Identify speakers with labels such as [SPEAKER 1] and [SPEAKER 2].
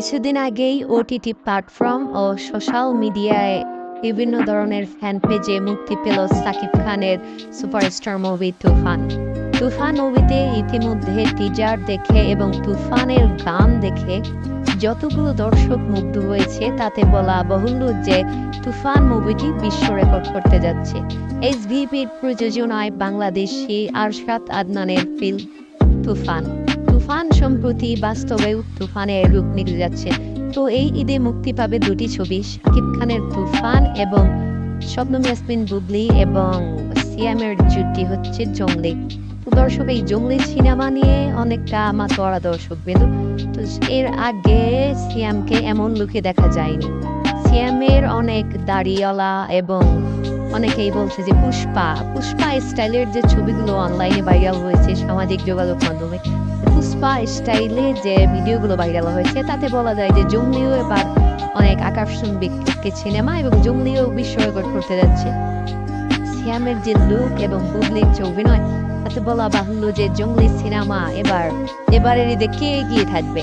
[SPEAKER 1] কিছুদিন আগেই OTT platform ও social মিডিয়ায় বিভিন্ন ধরনের ফ্যান পেজে মুক্তি পেল সাকিব খানের সুপারস্টার মুভি তুফান। তুফান মুভিতে ইতিমধ্যে টিজার দেখে এবং তুফানের গান দেখে যতগুলো দর্শক মুগ্ধ হয়েছে তাতে বলা বাহুল্য যে তুফান মুভিটি বিশ্ব রেকর্ড করতে যাচ্ছে। এসভিপির প্রযোজনায় বাংলাদেশি আরশাদ আদনানের ফিল্ম তুফান তুফান সম্প্রতি বাস্তবেও তুফানের রূপ নিতে যাচ্ছে। তো এই ঈদে মুক্তি পাবে দুটি ছবি, শাকিব খানের তুফান এবং শবনম ইয়াসমিন বুবলি এবং সিয়ামের জুটি হচ্ছে জঙ্গলি। তো দর্শক, এই জঙ্গলি সিনেমা নিয়ে অনেকটা মাতোয়ারা দর্শক বিন্দু। তো এর আগে সিয়ামকে এমন লুকে দেখা যায়নি। সিয়ামের অনেক দাড়িওয়ালা এবং অনেকেই বলছে যে পুষ্পা স্টাইলের যে ছবিগুলো অনলাইনে ভাইরাল হয়েছে সামাজিক যোগাযোগ মাধ্যমে, পুষ্পা স্টাইলে যে ভিডিওগুলো ভাইরাল হয়েছে তাতে বলা যায় যে জঙ্গলিও এবার অনেক আকর্ষণ ব্যক্তিকে সিনেমা এবং জঙ্গলিও বিশ্ব রেকর্ড করতে যাচ্ছে। সিয়ামের যে লুক এবং বুবলির যে অভিনয় তাতে বলা বাহুল্য যে জঙ্গলি সিনেমা এবারের ঈদে কে এগিয়ে থাকবে।